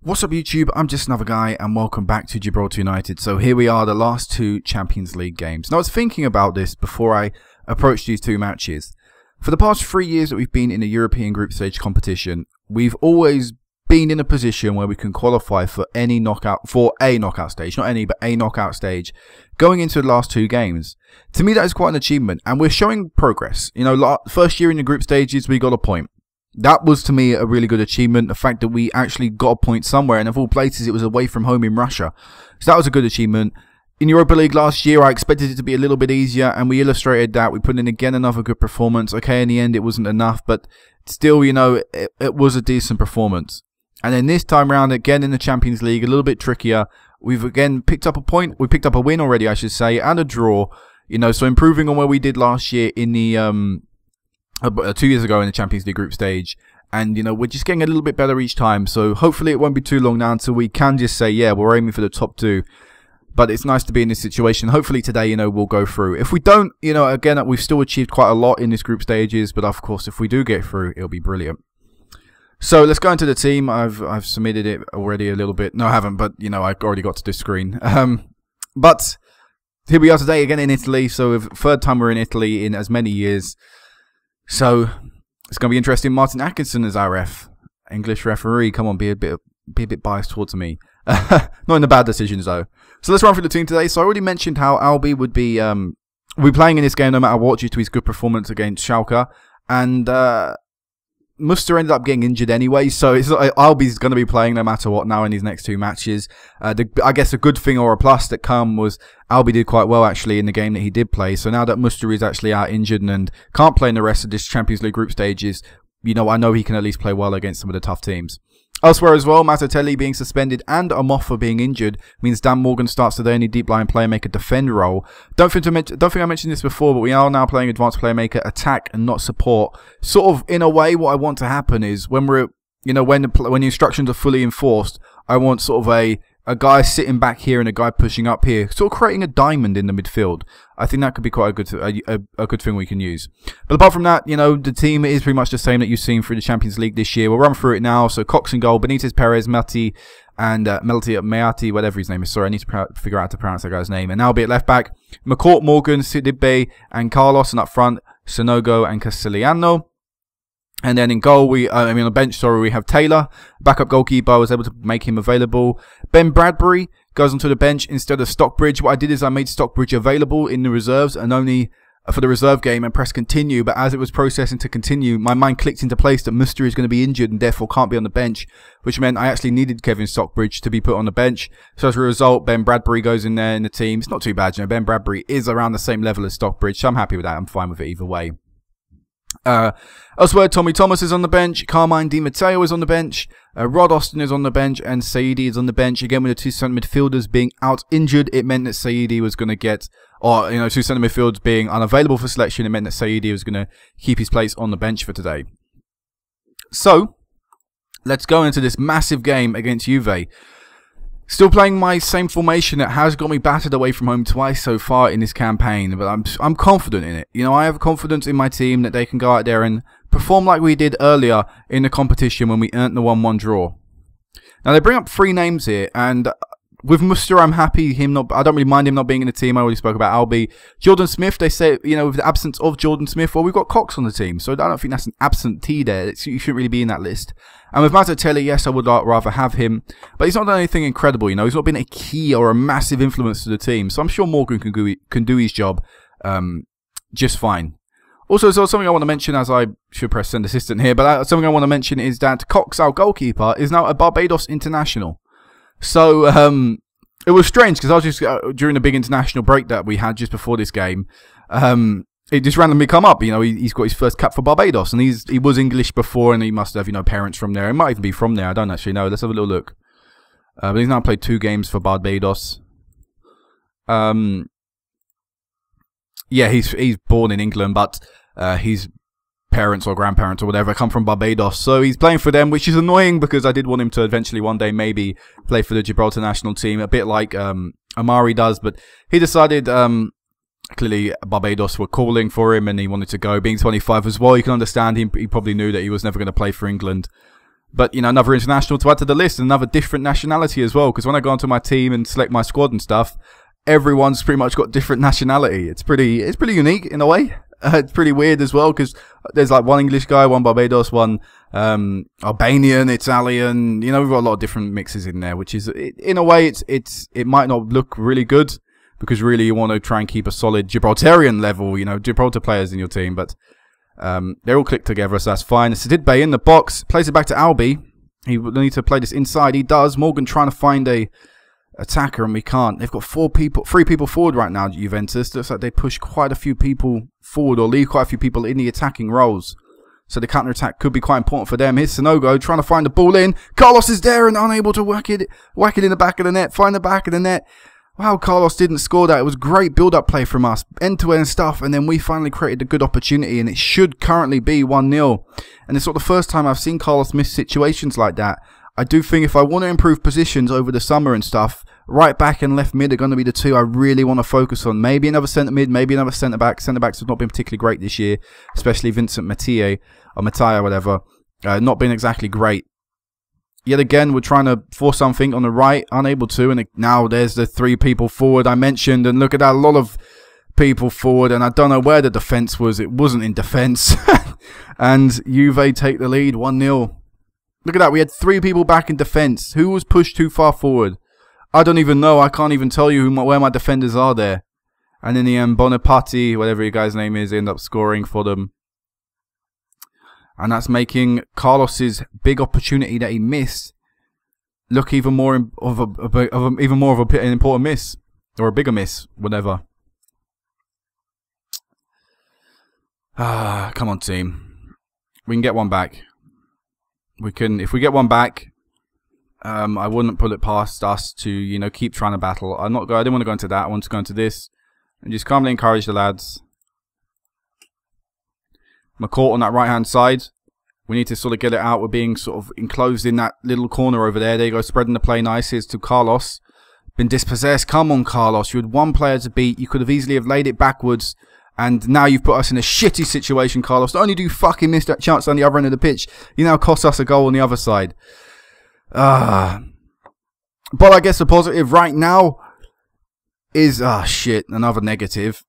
What's up YouTube, I'm just another guy and welcome back to Gibraltar United. So here we are, the last two Champions League games. Now I was thinking about this before I approached these two matches. For the past 3 years that we've been in the European group stage competition, we've always been in a position where we can qualify for a knockout stage, not any, but a knockout stage, going into the last two games. To me that is quite an achievement and we're showing progress. You know, first year in the group stages we got a point. That was, to me, a really good achievement. The fact that we actually got a point somewhere, and of all places, it was away from home in Russia. So that was a good achievement. In Europa League last year, I expected it to be a little bit easier, and we illustrated that. We put in, again, another good performance. Okay, in the end, it wasn't enough, but still, you know, it was a decent performance. And then this time around, again, in the Champions League, a little bit trickier. We've, again, picked up a point. We picked up a win already, I should say, and a draw. You know, so improving on where we did last year in the 2 years ago in the Champions League group stage, and you know we're just getting a little bit better each time. So hopefully it won't be too long now until we can just say, yeah, we're aiming for the top two. But it's nice to be in this situation. Hopefully today, you know, we'll go through. If we don't, you know, again, we've still achieved quite a lot in this group stages. But of course, if we do get through, it'll be brilliant. So let's go into the team. I've submitted it already a little bit. No, I haven't, but you know, I already got to this screen. But here we are today again in Italy. So third time we're in Italy in as many years. So it's going to be interesting. Martin Atkinson as our ref, English referee. Come on, be a bit biased towards me. Not in the bad decisions though. So let's run through the team today. So I already mentioned how Albi would be playing in this game no matter what due to his good performance against Schalke, and Muster ended up getting injured anyway, so it's Albi's going to be playing no matter what now in his next two matches. I guess a good thing or a plus that come was Albi did quite well actually in the game that he did play. So now that Muster is actually out injured and can't play in the rest of this Champions League group stages, you know, I know he can at least play well against some of the tough teams. Elsewhere as well, Mattatelli being suspended and Amoffa being injured means Dan Morgan starts today in the deep line playmaker defend role. Don't think I mentioned this before, but we are now playing advanced playmaker attack and not support. Sort of in a way, what I want to happen is when we're, you know, when the instructions are fully enforced, I want sort of a guy sitting back here and a guy pushing up here, sort of creating a diamond in the midfield. I think that could be quite a good thing we can use. But apart from that, you know, the team is pretty much the same that you've seen through the Champions League this year. We'll run through it now. So Cox in goal, Benitez, Perez, Mati, and Meati, whatever his name is. Sorry, I need to figure out how to pronounce that guy's name. And Albi at left back, McCourt, Morgan, Sidibe, and Carlos, and up front, Sonogo and Castellano. And then in goal, on the bench, sorry, we have Taylor. Backup goalkeeper, I was able to make him available. Ben Bradbury goes onto the bench instead of Stockbridge. What I did is I made Stockbridge available in the reserves and only for the reserve game and press continue. But as it was processing to continue, my mind clicked into place that Muster is going to be injured and therefore can't be on the bench, which meant I actually needed Kevin Stockbridge to be put on the bench. So as a result, Ben Bradbury goes in there in the team. It's not too bad, you know. Ben Bradbury is around the same level as Stockbridge, so I'm happy with that. I'm fine with it either way. Elsewhere, Tommy Thomas is on the bench, Carmine Di Matteo is on the bench, Rod Austin is on the bench, and Saidi is on the bench. Again, with the two centre midfielders being out injured, it meant that Saidi was going to get, or, you know, two centre midfielders being unavailable for selection, it meant that Saidi was going to keep his place on the bench for today. So, let's go into this massive game against Juve. Still playing my same formation that has got me battered away from home twice so far in this campaign, but I'm confident in it. You know, I have confidence in my team that they can go out there and perform like we did earlier in the competition when we earned the 1-1 draw. Now they bring up 3 names here, and with Muster, I'm happy I don't really mind him not being in the team. I already spoke about Albi. Jordan Smith, they say, you know, with the absence of Jordan Smith, well, we've got Cox on the team, so I don't think that's an absentee there. You shouldn't really be in that list. And with Mattatelli, yes, I would rather have him, but he's not done anything incredible, you know. He's not been a key or a massive influence to the team, so I'm sure Morgan can do his job just fine. Also, something I want to mention, as I should press send assistant here, but something I want to mention is that Cox, our goalkeeper, is now a Barbados international. So, it was strange because I was just, during the big international break that we had just before this game, it just randomly come up, you know, he's got his first cap for Barbados, and he was English before, and he must have, you know, parents from there. It might even be from there, I don't actually know. Let's have a little look. But he's now played 2 games for Barbados. Yeah, he's born in England, but his parents or grandparents or whatever come from Barbados, so he's playing for them, which is annoying because I did want him to eventually one day maybe play for the Gibraltar national team, a bit like Amari does, but he decided clearly Barbados were calling for him and he wanted to go. Being 25 as well, you can understand he probably knew that he was never going to play for England. But, you know, another international to add to the list, another different nationality as well. Because when I go onto my team and select my squad and stuff, everyone's pretty much got different nationality. It's pretty unique in a way. It's pretty weird as well because there's like one English guy, one Barbados, one Albanian, Italian. You know, we've got a lot of different mixes in there, which is, in a way, it might not look really good because really you want to try and keep a solid Gibraltarian level, you know, Gibraltar players in your team. But they're all clicked together, so that's fine. Sadid Bey in the box, plays it back to Albi. He will need to play this inside. He does. Morgan trying to find a attacker, and we can't. They've got three people forward right now, Juventus. Looks like they push quite a few people forward or leave quite a few people in the attacking roles. So the counter-attack could be quite important for them. Here's Sanogo trying to find the ball in. Carlos is there and unable to whack it in the back of the net. Find the back of the net. Wow, Carlos didn't score that. It was great build-up play from us. End-to-end stuff. And then we finally created a good opportunity. And it should currently be 1-0. And it's not the first time I've seen Carlos miss situations like that. I do think if I want to improve positions over the summer and stuff, right back and left mid are going to be the two I really want to focus on. Maybe another centre mid, maybe another centre back. Centre backs have not been particularly great this year, especially Vincent Mattia or Mattia, whatever. Not been exactly great. Yet again, we're trying to force something on the right, unable to, and now there's the three people forward I mentioned, and look at that, a lot of people forward, and I don't know where the defence was. It wasn't in defence. And Juve take the lead, 1-0. Look at that, we had three people back in defence. Who was pushed too far forward? I don't even know. I can't even tell you where my defenders are there. And in the end, Bonaparte, whatever your guy's name is, end up scoring for them. And that's making Carlos's big opportunity that he missed look even more of an important miss, or a bigger miss, whatever. Come on, team. We can get one back. We can, if we get one back. I wouldn't put it past us to, you know, keep trying to battle. I didn't want to go into that. I want to go into this and just calmly encourage the lads. McCourt on that right-hand side. We need to sort of get it out. We're being sort of enclosed in that little corner over there. There you go, spreading the play nice. Here's to Carlos. Been dispossessed. Come on, Carlos. You had one player to beat. You could have easily have laid it backwards. And now you've put us in a shitty situation, Carlos. Not only do you fucking miss that chance on the other end of the pitch, you now cost us a goal on the other side. But I guess the positive right now is, shit, another negative.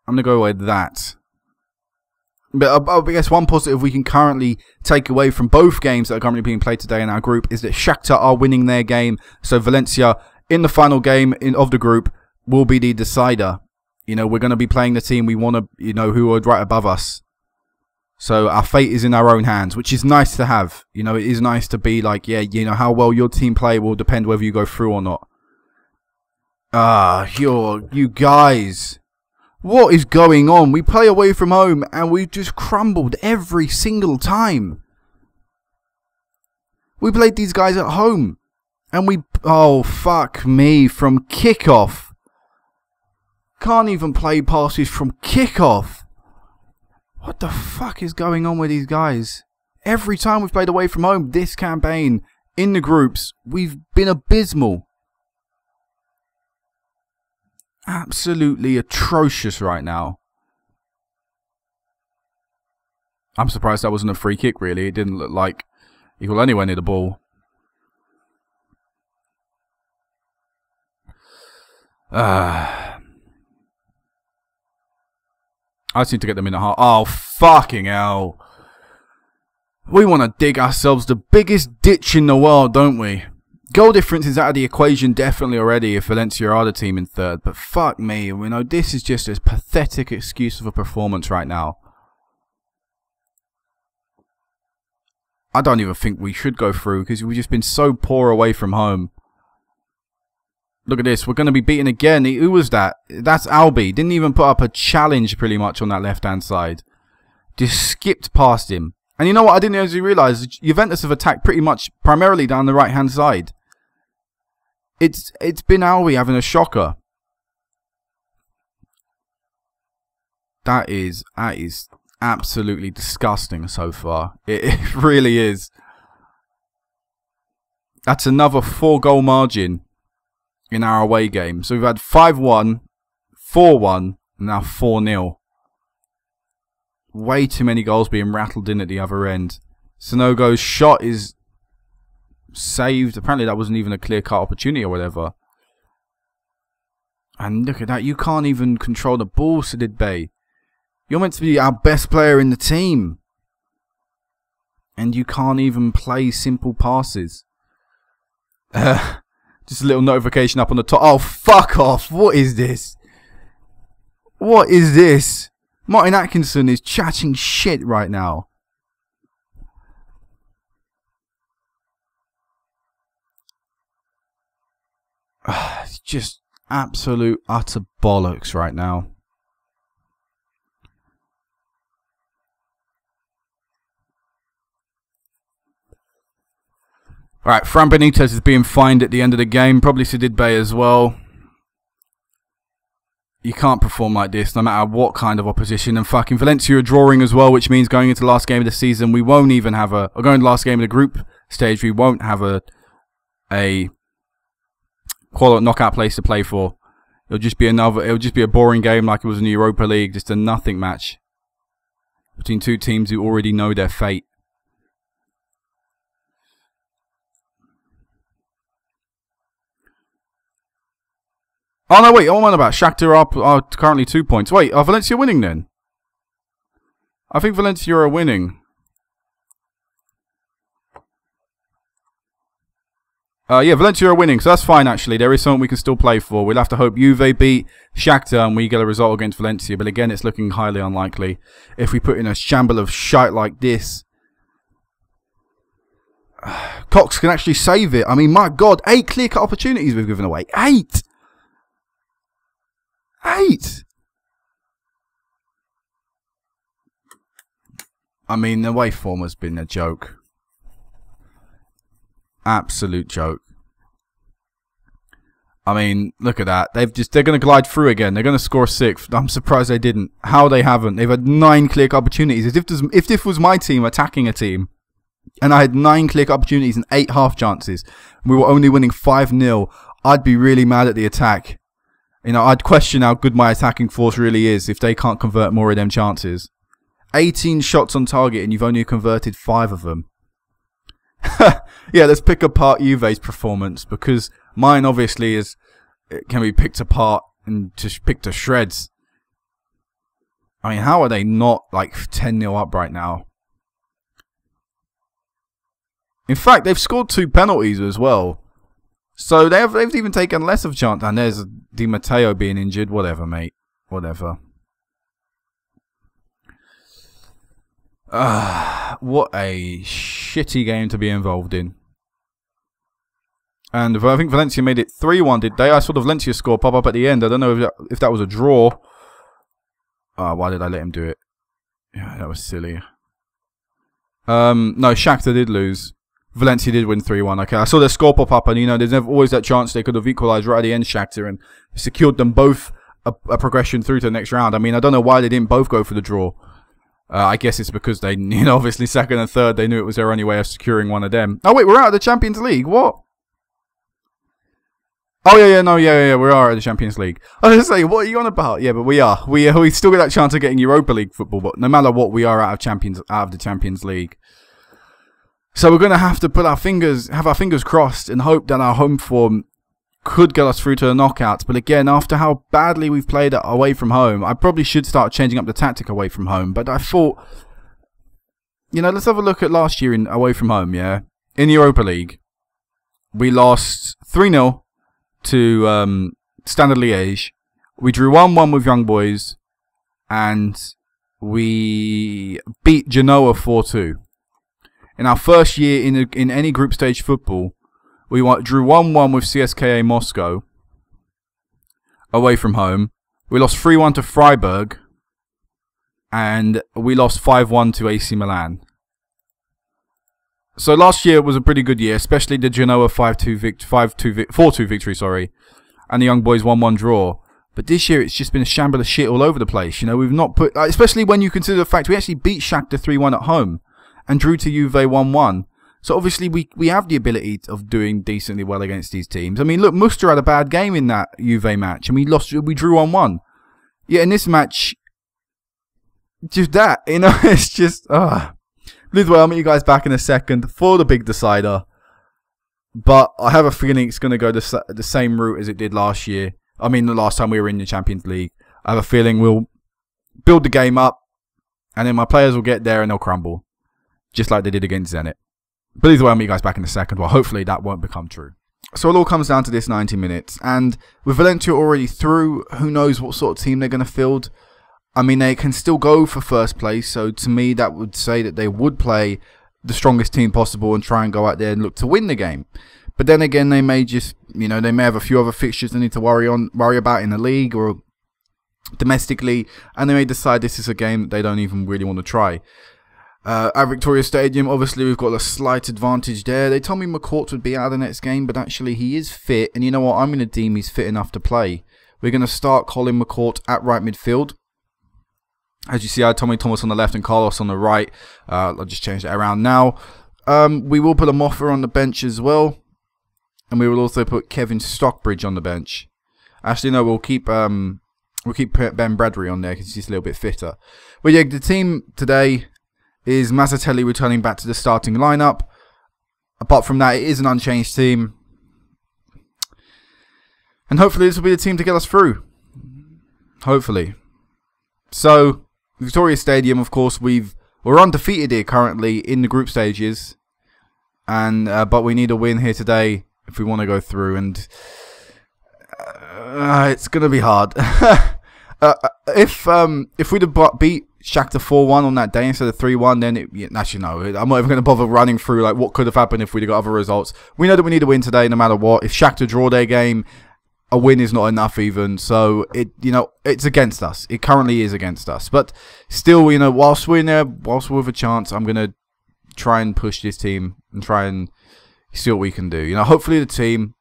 I'm going to go with that. But I guess one positive we can currently take away from both games that are currently being played today in our group is that Shakhtar are winning their game. So Valencia, in the final game of the group, will be the decider. You know, we're going to be playing the team we want to, you know, who are right above us. So our fate is in our own hands, which is nice to have. You know, it is nice to be like, yeah, you know, how well your team play will depend whether you go through or not. You guys. What is going on? We play away from home and we've just crumbled every single time. We played these guys at home and we... Oh, fuck me. From kickoff. Can't even play passes from kickoff. What the fuck is going on with these guys? Every time we've played away from home this campaign, in the groups, we've been abysmal. Absolutely atrocious right now. I'm surprised that wasn't a free kick, really. It didn't look like he was anywhere near the ball. I just need to get them in the heart. Oh, fucking hell. We want to dig ourselves the biggest ditch in the world, don't we? Goal difference is out of the equation definitely already if Valencia are the team in third. But fuck me, you know, this is just a pathetic excuse of a performance right now. I don't even think we should go through because we've just been so poor away from home. Look at this, we're going to be beaten again. Who was that? That's Albi. Didn't even put up a challenge pretty much on that left-hand side. Just skipped past him. And you know what, I didn't actually realise, Juventus have attacked pretty much primarily down the right-hand side. It's been Albi having a shocker. That is absolutely disgusting so far. It really is. That's another 4-goal margin in our away game. So we've had 5-1, 4-1, and now 4-0. way too many goals being rattled in at the other end. Sonogo's shot is saved. Apparently that wasn't even a clear-cut opportunity or whatever. And look at that. You can't even control the ball, Sidid Bey. You're meant to be our best player in the team. And you can't even play simple passes. Just a little notification up on the top. Oh, fuck off. What is this? What is this? Martin Atkinson is chatting shit right now. It's just absolute utter bollocks right now. Alright, Fran Benitez is being fined at the end of the game. Probably Sidid Bey as well. You can't perform like this no matter what kind of opposition. And fucking Valencia are drawing as well, which means going into the last game of the season, we won't even have a... Or going to the last game of the group stage, we won't have a knockout place to play for. It'll just be a boring game like it was in the Europa League. Just a nothing match between two teams who already know their fate. Oh no, wait, what am I on about? Shakhtar are currently 2 points. Wait, are Valencia winning then? I think Valencia are winning. Yeah, Valencia are winning, so that's fine actually. There is something we can still play for. We'll have to hope Juve beat Shakhtar and we get a result against Valencia. But again, it's looking highly unlikely. If we put in a shamble of shite like this. Cox can actually save it. I mean, my God, 8 clear-cut opportunities we've given away. 8! 8! I mean, the way form has been a joke. Absolute joke. I mean, look at that. They're going to glide through again. They're going to score 6. I'm surprised they didn't. How they haven't. They've had 9 clear opportunities. If this was my team attacking a team, and I had 9 clear opportunities and 8 half chances, and we were only winning 5-0, I'd be really mad at the attack. You know, I'd question how good my attacking force really is if they can't convert more of them chances. 18 shots on target and you've only converted 5 of them. Yeah, let's pick apart Juve's performance because mine obviously can be picked apart and just picked to shreds. I mean, how are they not like 10-0 up right now? In fact, they've scored 2 penalties as well. So they've even taken less of a chance. And there's Di Matteo being injured. Whatever, mate. Whatever. What a shitty game to be involved in. And I think Valencia made it 3-1, did they? I saw the Valencia score pop up at the end. I don't know if that was a draw. Why did I let him do it? Yeah, that was silly. No, Shakhtar did lose. Valencia did win 3-1. Okay, I saw their score pop up, and you know, there's never always that chance they could have equalised right at the end, Shakhtar, and secured them both a progression through to the next round. I mean, I don't know why they didn't both go for the draw. I guess it's because they, you know, obviously second and third, they knew it was their only way of securing one of them. Oh wait, we're out of the Champions League. What? Oh yeah, we are at the Champions League. I was just saying, what are you on about? Yeah, but we are. We still get that chance of getting Europa League football, but no matter what, we are out of the Champions League. So we're gonna have to have our fingers crossed, and hope that our home form could get us through to the knockouts. But again, after how badly we've played away from home, I probably should start changing up the tactic away from home. But I thought, you know, let's have a look at last year in away from home. Yeah, in the Europa League, we lost 3-0. To Standard Liège. We drew 1-1 with Young Boys, and we beat Genoa 4-2. In our first year in any group stage football, we drew 1-1 with CSKA Moscow away from home. We lost 3-1 to Freiburg, and we lost 5-1 to AC Milan. So last year was a pretty good year, especially the Genoa 4-2 victory, sorry, and the Young Boys 1-1 draw. But this year it's just been a shamble of shit all over the place. You know, we've not put, especially when you consider the fact we actually beat Shakhtar 3-1 at home and drew to Juve 1-1. So obviously we have the ability of doing decently well against these teams. I mean, look, Muster had a bad game in that Juve match, and we drew 1-1. Yeah, in this match, just that, you know, it's just, Either way, I'll meet you guys back in a second for the big decider. But I have a feeling it's going to go the same route as it did last year. I mean, the last time we were in the Champions League. I have a feeling we'll build the game up, and then my players will get there and they'll crumble. Just like they did against Zenit. But either way, I'll meet you guys back in a second. Well, hopefully that won't become true. So it all comes down to this 90 minutes. And with Valencia already through, who knows what sort of team they're going to field. I mean, they can still go for first place. So to me, that would say that they would play the strongest team possible and try and go out there and look to win the game. But then again, they may just, you know, they may have a few other fixtures they need to worry about in the league or domestically. And they may decide this is a game that they don't even really want to try. At Victoria Stadium, obviously, we've got a slight advantage there. They told me McCourt would be out of the next game, but actually he is fit. And you know what? I'm going to deem he's fit enough to play. We're going to start Colin McCourt at right midfield. As you see, I had Tommy Thomas on the left and Carlos on the right. I'll just change that around now. We will put a Moffa on the bench as well. And we will also put Kevin Stockbridge on the bench. Actually, no, we'll keep Ben Bradbury on there because he's a little bit fitter. But yeah, the team today is Mazzatelli returning back to the starting lineup. Apart from that, it is an unchanged team. And hopefully this will be the team to get us through. Hopefully. So, Victoria Stadium, of course, we're undefeated here currently in the group stages. And but we need a win here today if we want to go through. And it's going to be hard. If we'd have beat Shakhtar 4-1 on that day instead of 3-1, then actually no, I'm not even going to bother running through like what could have happened if we'd have got other results. We know that we need a win today no matter what. If Shakhtar draw their game, a win is not enough even. So it's against us. It currently is against us. But still, you know, whilst we're in there, whilst we're with a chance, I'm going to try and push this team and try and see what we can do. You know, hopefully the team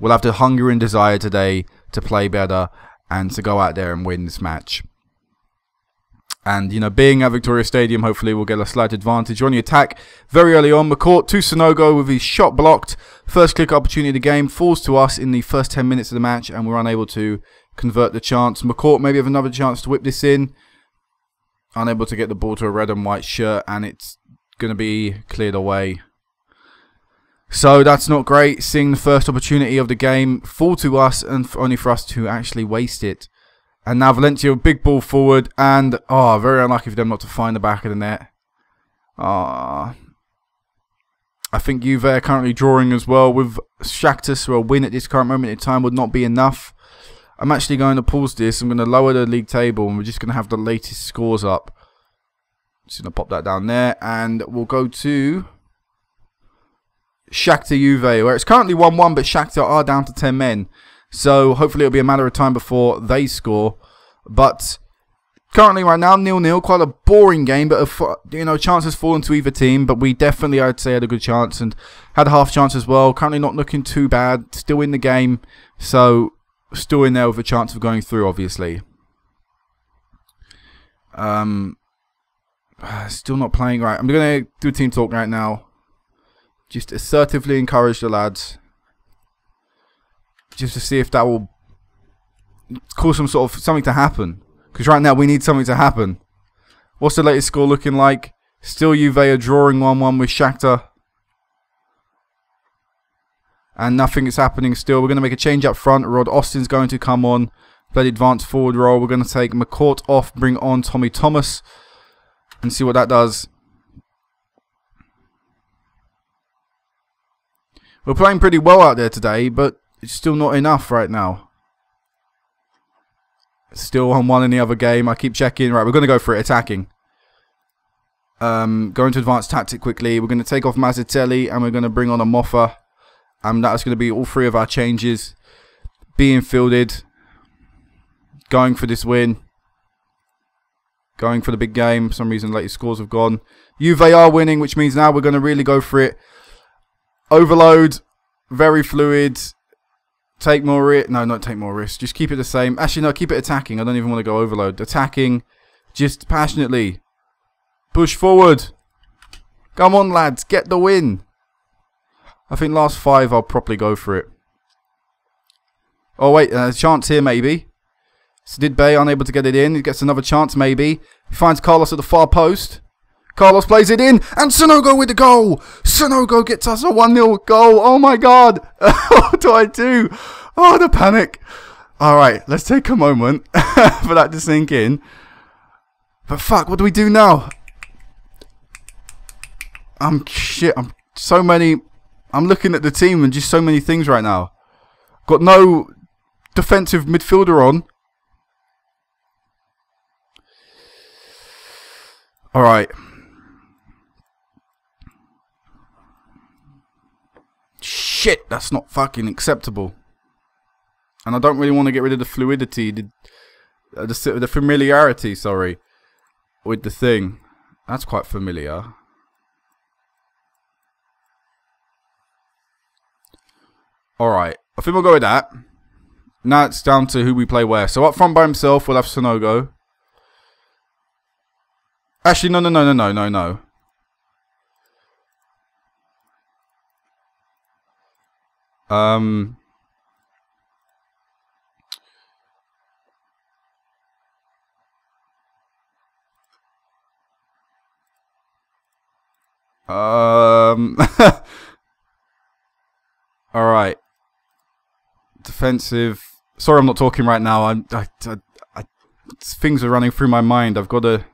will have the hunger and desire today to play better and to go out there and win this match. And, you know, being at Victoria Stadium, hopefully we'll get a slight advantage on the attack. Very early on, McCourt to Sonogo with his shot blocked. First click opportunity of the game falls to us in the first 10 minutes of the match, and we're unable to convert the chance. McCourt maybe have another chance to whip this in. Unable to get the ball to a red and white shirt, and it's going to be cleared away. So that's not great, seeing the first opportunity of the game fall to us, and only for us to actually waste it. And now Valencia, big ball forward, and very unlucky for them not to find the back of the net. I think Juve are currently drawing as well with Shakhtar, so a win at this current moment in time would not be enough. I'm actually going to pause this. I'm going to lower the league table, and we're just going to have the latest scores up. Just going to pop that down there, and we'll go to Shakhtar Juve, where it's currently 1-1, but Shakhtar are down to 10 men. So hopefully it'll be a matter of time before they score. But currently right now 0-0, quite a boring game. But you know, chances fallen to either team. But we definitely, I'd say, had a good chance and had a half chance as well. Currently not looking too bad. Still in the game, so still in there with a chance of going through. Obviously, still not playing right. I'm gonna do a team talk right now. Just assertively encourage the lads. Just to see if that will cause something to happen. Because right now we need something to happen. What's the latest score looking like? Still Juve are drawing 1-1 with Shakhtar. And nothing is happening still. We're going to make a change up front. Rod Austin's going to come on. Play the advanced forward role. We're going to take McCourt off. Bring on Tommy Thomas. And see what that does. We're playing pretty well out there today, but it's still not enough right now. Still 1-1 in the other game. I keep checking. Right, we're going to go for it. Attacking. Going to advanced tactic quickly. We're going to take off Mazzatelli and we're going to bring on a Moffa. That's going to be all three of our changes. Being fielded. Going for this win. Going for the big game. For some reason, the latest scores have gone. Juve are winning, which means now we're going to really go for it. Overload. Very fluid. Take more risk. No, not take more risk. Just keep it the same. Actually, no, keep it attacking. I don't even want to go overload. Attacking. Just passionately. Push forward. Come on, lads. Get the win. I think last 5 I'll probably go for it. Oh, wait. A chance here, maybe. Sidibé unable to get it in. He gets another chance, maybe. He finds Carlos at the far post. Carlos plays it in, and Sanogo with the goal. Sanogo gets us a 1-0 goal. Oh my God. What do I do? Oh, the panic. All right, let's take a moment for that to sink in. But fuck, what do we do now? I'm looking at the team and just so many things right now. Got no defensive midfielder on. All right. Shit, that's not fucking acceptable. And I don't really want to get rid of the fluidity, the familiarity, sorry, with the thing. That's quite familiar. Alright, I think we'll go with that. Now it's down to who we play where. So up front by himself, we'll have Sanogo. Actually, no. Alright. Defensive. Sorry, I'm not talking right now. Things are running through my mind. I've got to.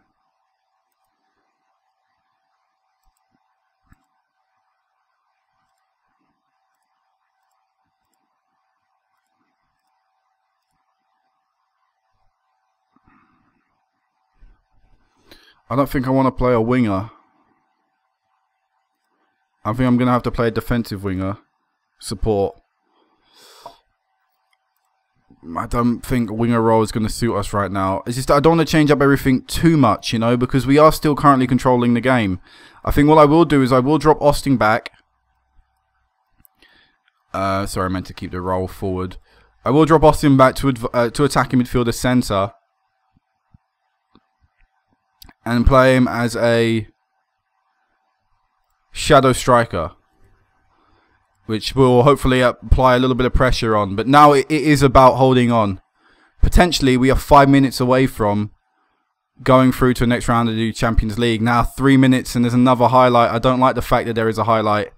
I don't think I want to play a winger. I think I'm going to have to play a defensive winger. Support. I don't think a winger role is going to suit us right now. It's just I don't want to change up everything too much, you know, because we are still currently controlling the game. I think what I will do is I will drop Austin back. Sorry, I meant to keep the roll forward. I will drop Austin back to attacking midfielder centre. And play him as a shadow striker, which will hopefully apply a little bit of pressure on. But now it is about holding on. Potentially, we are 5 minutes away from going through to the next round of the Champions League. Now 3 minutes and there's another highlight. I don't like the fact that there is a highlight,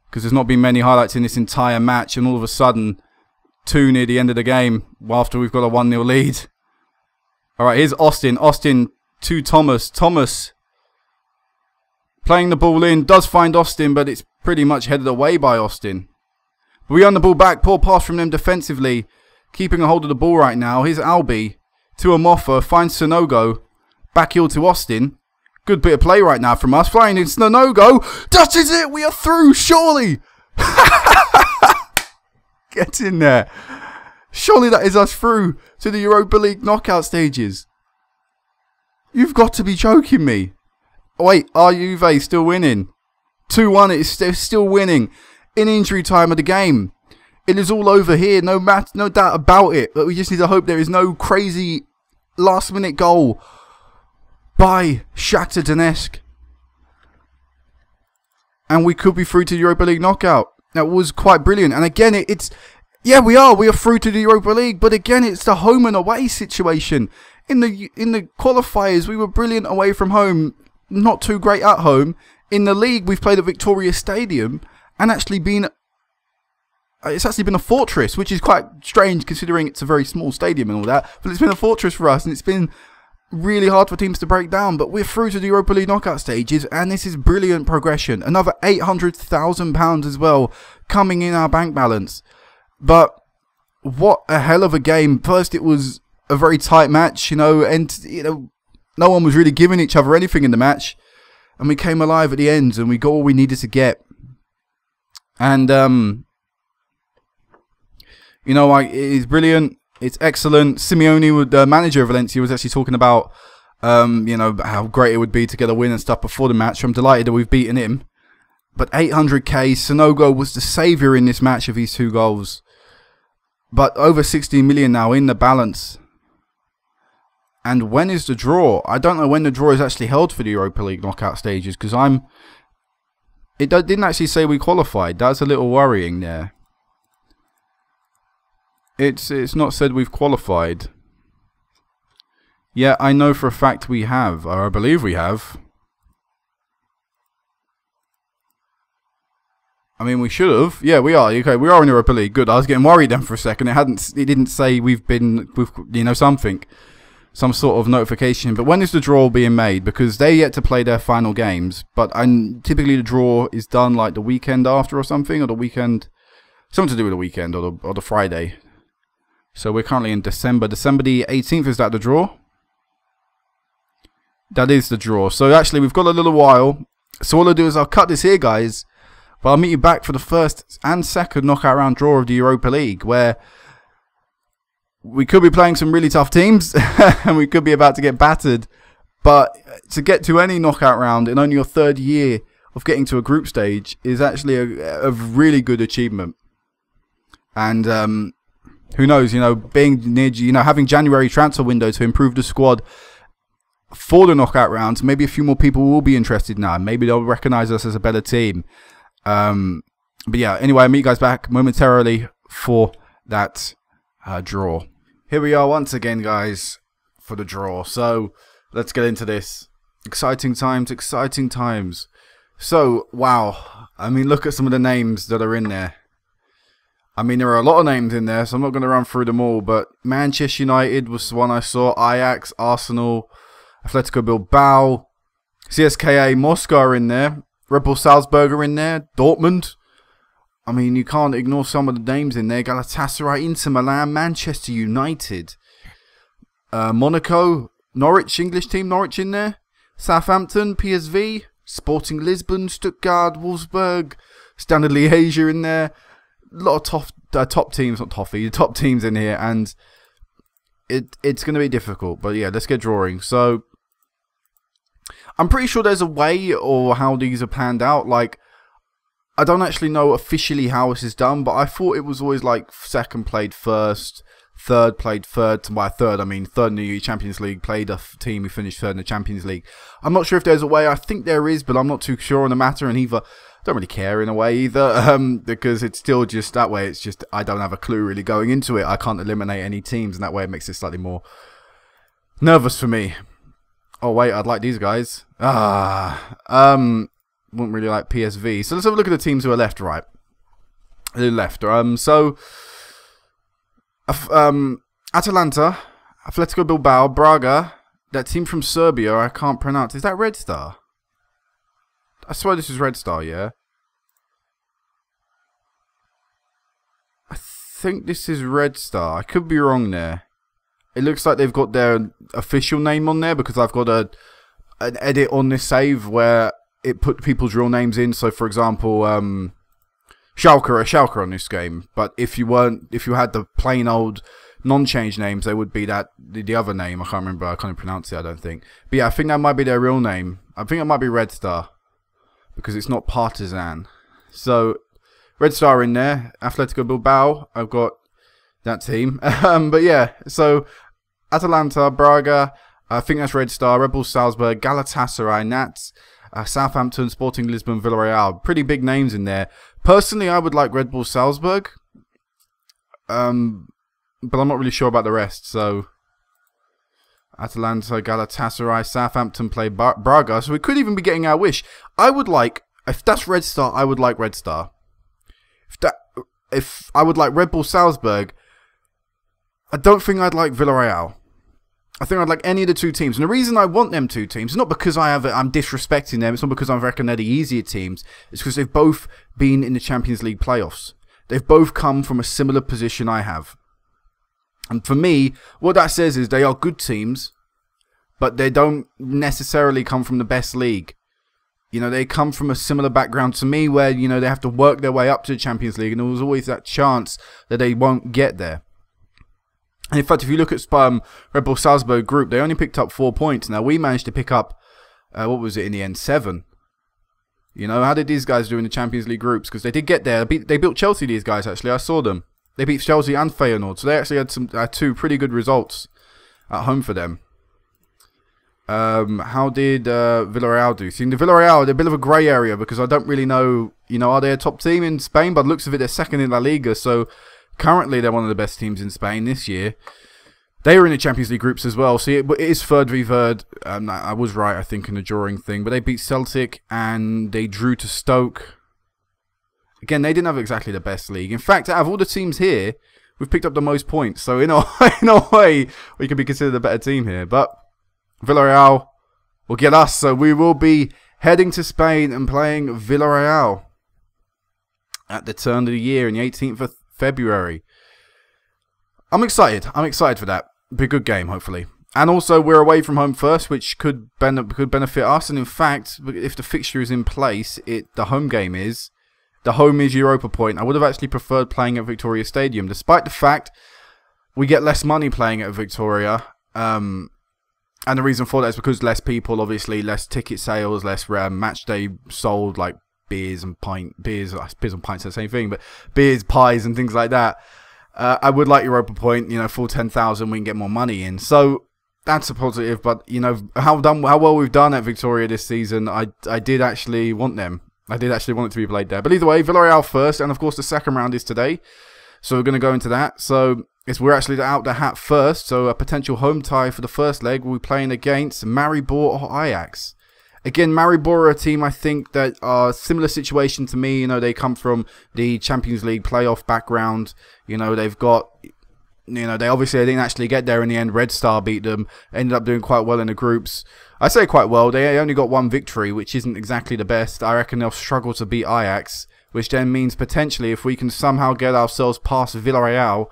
because there's not been many highlights in this entire match, and all of a sudden, 2 near the end of the game, after we've got a 1-0 lead. Alright, here's Austin. Austin to Thomas. Thomas playing the ball in, does find Austin, but it's pretty much headed away by Austin. We earn the ball back, poor pass from them defensively, keeping a hold of the ball right now. Here's Albi to Amofa, finds Sanogo, back heel to Austin. Good bit of play right now from us, flying in Sanogo, touches it, we are through, surely! Get in there. Surely that is us through to the Europa League knockout stages. You've got to be joking me. Wait, are Juve still winning? 2-1, it's still winning. In injury time of the game. It is all over here, no doubt about it. But we just need to hope there is no crazy last minute goal by Shakhtar Donetsk. And we could be through to the Europa League knockout. That was quite brilliant. And again, yeah, we are through to the Europa League. But again, it's the home and away situation. In the qualifiers, we were brilliant away from home, not too great at home. In the league, we've played at Victoria Stadium and actually been... It's actually been a fortress, which is quite strange considering it's a very small stadium and all that. But it's been a fortress for us, and it's been really hard for teams to break down. But we're through to the Europa League knockout stages, and this is brilliant progression. Another £800,000 as well coming in our bank balance. But what a hell of a game. First, it was a very tight match, and no one was really giving each other anything in the match, and we came alive at the end, and we got all we needed to get. And it is brilliant. It's excellent. Simeone, the manager of Valencia, was actually talking about how great it would be to get a win and stuff before the match. So I'm delighted that we've beaten him. But 800k, Sanogo was the saviour in this match of these 2 goals. But over 16 million now in the balance. And when is the draw? I don't know when the draw is actually held for the Europa League knockout stages, because it didn't actually say we qualified. That's a little worrying there. It's not said we've qualified. Yeah, I know for a fact we have, or I believe we have. I mean, we should have. Yeah, we are. Okay, we are in Europa League. Good. I was getting worried then for a second. It didn't say we've been with, you know, something, some sort of notification. But when is the draw being made? Because they yet to play their final games. But typically the draw is done like the weekend after or something, or the weekend, something to do with the weekend or the Friday. So we're currently in December. December the 18th, is that the draw? That is the draw. So actually, we've got a little while. So all I'll do is I'll cut this here, guys. But I'll meet you back for the first and second knockout round draw of the Europa League, where we could be playing some really tough teams and we could be about to get battered. But to get to any knockout round in only your third year of getting to a group stage is actually a really good achievement. And who knows, you know, being near, you know, having January transfer window to improve the squad for the knockout rounds, maybe a few more people will be interested now. Maybe they'll recognise us as a better team. But yeah, anyway, I'll meet you guys back momentarily for that draw. Here we are once again, guys, for the draw. So let's get into this. Exciting times, exciting times. So, wow. I mean, look at some of the names that are in there. I mean, there are a lot of names in there, so I'm not going to run through them all. But Manchester United was the one I saw. Ajax, Arsenal, Atletico Bilbao, CSKA, Moscow are in there. Red Bull Salzburg are in there. Dortmund. I mean, you can't ignore some of the names in there. Galatasaray, Inter Milan, Manchester United. Monaco, Norwich, English team, Norwich in there. Southampton, PSV, Sporting Lisbon, Stuttgart, Wolfsburg, Standard Liège in there. A lot of top teams, not toffee, top teams in here. And it's going to be difficult. But yeah, let's get drawing. So I'm pretty sure there's a way or how these are planned out. Like, I don't actually know officially how this is done, but I thought it was always like second played first, third played third. By third, I mean third in the Champions League played a team who finished third in the Champions League. I'm not sure if there's a way. I think there is, but I'm not too sure on the matter. And either don't really care in a way either, because it's still just that way. It's just I don't have a clue really going into it. I can't eliminate any teams, and that way it makes it slightly more nervous for me. Oh wait, I'd like these guys. Wouldn't really like PSV. So let's have a look at the teams who are left, right? Who left? So Atalanta, Atletico Bilbao, Braga, that team from Serbia, I can't pronounce. Is that Red Star? I swear this is Red Star, yeah? I think this is Red Star. I could be wrong there. It looks like they've got their official name on there because I've got an edit on this save where it put people's real names in. So, for example, Schalke on this game. But if you had the plain old non-change names, they would be the other name. I can't remember. I can't pronounce it, I don't think. But yeah, I think that might be their real name. I think it might be Red Star because it's not Partizan. So, Red Star in there. Atletico Bilbao. I've got that team. But yeah, so Atalanta, Braga, I think that's Red Star, Red Bull Salzburg, Galatasaray, Nats, Southampton, Sporting Lisbon, Villarreal. Pretty big names in there. Personally, I would like Red Bull Salzburg, but I'm not really sure about the rest. So Atalanta, Galatasaray, Southampton play Braga. So we could even be getting our wish. I would like, if that's Red Star, I would like Red Star. If I would like Red Bull Salzburg, I don't think I'd like Villarreal. I think I'd like any of the two teams. And the reason I want them two teams is not because I'm disrespecting them. It's not because I reckon they're the easier teams. It's because they've both been in the Champions League playoffs. They've both come from a similar position I have. And for me, what that says is they are good teams, but they don't necessarily come from the best league. You know, they come from a similar background to me where, you know, they have to work their way up to the Champions League. And there was always that chance that they won't get there. And in fact, if you look at Red Bull Salzburg group, they only picked up 4 points. Now, we managed to pick up, what was it in the end, 7. You know, how did these guys do in the Champions League groups? Because they did get there. They built Chelsea, these guys, actually. I saw them. They beat Chelsea and Feyenoord. So they actually had two pretty good results at home for them. How did Villarreal do? See, the Villarreal, they're a bit of a grey area because I don't really know, you know, are they a top team in Spain? By the looks of it, they're second in La Liga. So currently, they're one of the best teams in Spain this year. They are in the Champions League groups as well. So it is third v third. I was right, I think, in the drawing thing. But they beat Celtic and they drew to Stoke. Again, they didn't have exactly the best league. In fact, out of all the teams here, we've picked up the most points. So in a way, we could be considered a better team here. But Villarreal will get us. So we will be heading to Spain and playing Villarreal at the turn of the year on the 18th of February. I'm excited. I'm excited for that. Be a good game, hopefully. And also, we're away from home first, which could benefit us. And in fact, if the fixture is in place, the home game is. The home is Europa Point. I would have actually preferred playing at Victoria Stadium, despite the fact we get less money playing at Victoria. And the reason for that is because less people, obviously, less ticket sales, less match day sold, like beers and beers and pints are the same thing, but beers, pies, and things like that. I would like Europa Point, you know, full 10,000, we can get more money in. So that's a positive, but you know how well we've done at Victoria this season. I did actually want them. I did actually want it to be played there. But either way, Villarreal first, and of course the second round is today. So we're going to go into that. So we're actually out the hat first. So a potential home tie for the first leg. We'll be playing against Maribor or Ajax. Again, Maribor are a team I think that are similar situation to me. You know, they come from the Champions League playoff background. You know, they've got, you know, they didn't actually get there in the end. Red Star beat them. Ended up doing quite well in the groups. I say quite well. They only got one victory, which isn't exactly the best. I reckon they'll struggle to beat Ajax, which then means potentially if we can somehow get ourselves past Villarreal,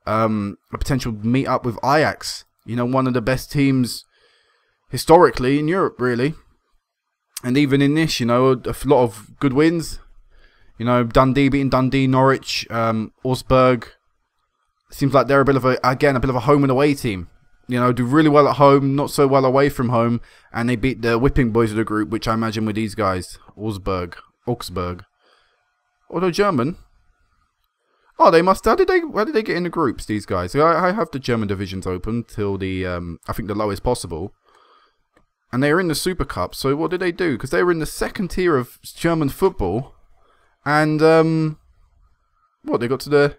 a potential meet up with Ajax. You know, one of the best teams historically in Europe, really. And even in this, you know, a lot of good wins. You know, Dundee beating Dundee, Norwich, Augsburg. Seems like they're a bit of a home and away team. You know, do really well at home, not so well away from home. And they beat the whipping boys of the group, which I imagine were these guys. Augsburg. Although German. Oh, they must. How did they get in the groups, these guys? So I have the German divisions open till the, I think the lowest possible. And they are in the Super Cup, so what did they do? Because they were in the second tier of German football. And, what, they got to the...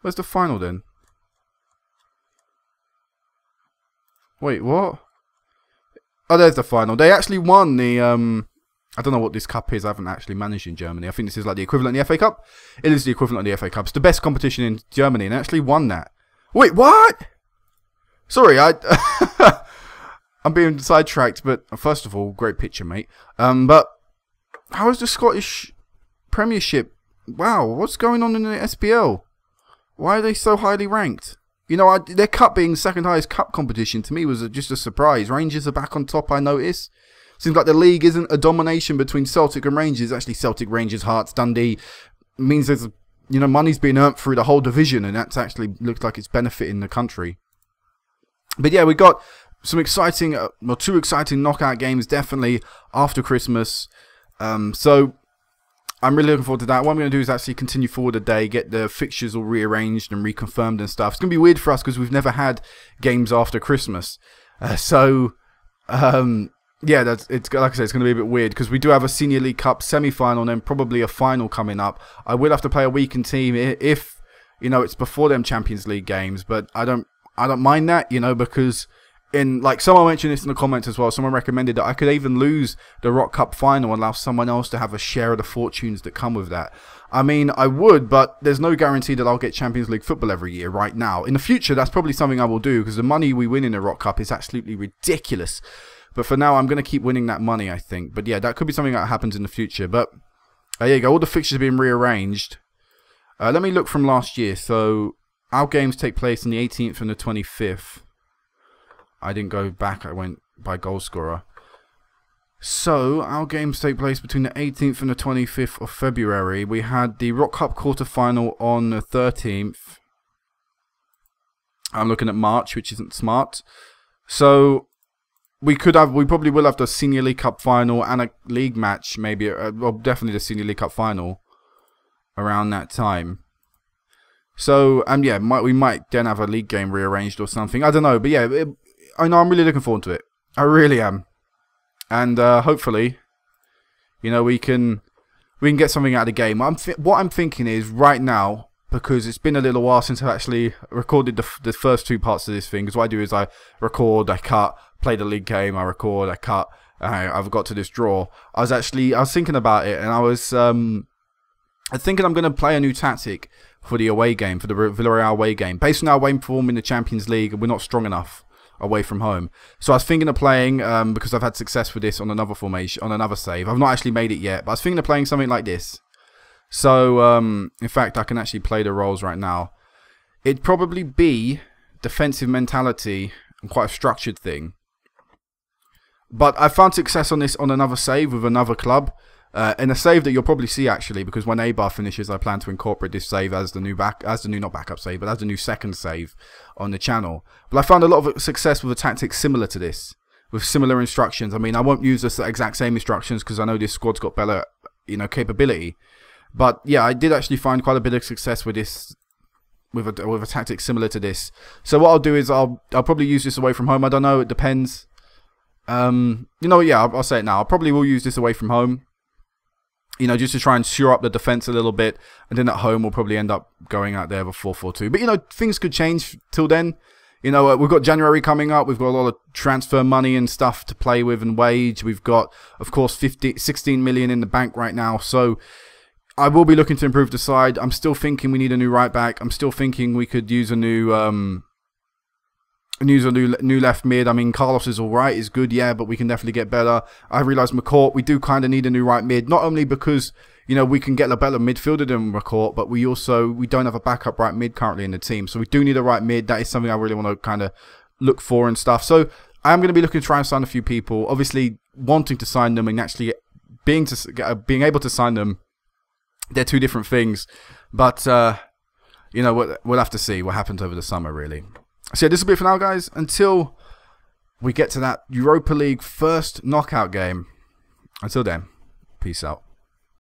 Where's the final then? Wait, what? Oh, there's the final. They actually won the, I don't know what this cup is. I haven't actually managed in Germany. I think this is like the equivalent of the FA Cup. It is the equivalent of the FA Cup. It's the best competition in Germany, and they actually won that. Wait, what? Sorry, I'm being sidetracked, but first of all, great picture, mate. But how is the Scottish Premiership? Wow, what's going on in the SPL? Why are they so highly ranked? You know, their cup being second highest cup competition to me was just a surprise. Rangers are back on top, I notice. Seems like the league isn't a domination between Celtic and Rangers. Actually, Celtic, Rangers, Hearts, Dundee means there's, you know, money's being earned through the whole division, and that's actually looks like it's benefiting the country. But yeah, we got some exciting, well, two exciting knockout games definitely after Christmas. So I'm really looking forward to that. What I'm going to do is actually continue forward a day, get the fixtures all rearranged and reconfirmed and stuff. It's going to be weird for us because we've never had games after Christmas. Yeah, it's like I said, it's going to be a bit weird because we do have a Senior League Cup semi-final and then probably a final coming up. I will have to play a weekend team if you know it's before them Champions League games, but I don't mind that, you know, because like someone mentioned this in the comments as well. Someone recommended that I could even lose the Rock Cup final and allow someone else to have a share of the fortunes that come with that. I mean, I would, but there's no guarantee that I'll get Champions League football every year right now. In the future, that's probably something I will do because the money we win in the Rock Cup is absolutely ridiculous. But for now, I'm going to keep winning that money, I think. But yeah, that could be something that happens in the future. But there you go. All the fixtures are being rearranged. Let me look from last year. So our games take place on the 18th and the 25th. I didn't go back. I went by goal scorer. So our games take place between the 18th and the 25th of February. We had the Rock Cup quarter-final on the 13th. I'm looking at March, which isn't smart. So we probably will have the Senior League Cup final and a league match, maybe. Well, definitely the Senior League Cup final around that time. So, yeah, we might then have a league game rearranged or something. I don't know, but yeah, I know I'm really looking forward to it. I really am. And hopefully, you know, we can get something out of the game. What I'm thinking is right now, because it's been a little while since I've actually recorded the first two parts of this thing. Because what I do is I record, I cut, play the league game, I record, I cut, and I've got to this draw. I was thinking about it, and I was thinking I'm going to play a new tactic for the away game, for the Villarreal away game. Based on our away form in the Champions League, we're not strong enough away from home. So I was thinking of playing, because I've had success with this on another formation, on another save. I've not actually made it yet, but I was thinking of playing something like this. So, in fact, I can actually play the roles right now. It'd probably be defensive mentality and quite a structured thing. But I found success on this on another save with another club. And a save that you'll probably see actually, because when A-bar finishes, I plan to incorporate this save as the new not backup save, but as the new second save on the channel. But I found a lot of success with a tactic similar to this, with similar instructions. I mean, I won't use the exact same instructions because I know this squad's got better, capability. But yeah, I did actually find quite a bit of success with this, with a tactic similar to this. So what I'll do is I'll probably use this away from home. I don't know, it depends. Yeah, I'll say it now. I probably will use this away from home. Just to try and shore up the defense a little bit. And then at home, we'll probably end up going out there with 4-4-2. But, things could change till then. We've got January coming up. We've got a lot of transfer money and stuff to play with and wage. We've got, of course, 16 million in the bank right now. So I will be looking to improve the side. I'm still thinking we need a new right back. I'm still thinking we could use a new left mid. I mean, Carlos is alright, is good, yeah, but we can definitely get better. I realise McCourt, we do kind of need a new right mid, not only because, we can get a better midfielder than McCourt, but we don't have a backup right mid currently in the team, so we do need a right mid. That is something I really want to kind of look for and stuff. So I am going to be looking to try and sign a few people, obviously wanting to sign them and actually being able to sign them. They're two different things, but we'll have to see what happens over the summer, really. So yeah, this will be it for now, guys. Until we get to that Europa League first knockout game. Until then, peace out.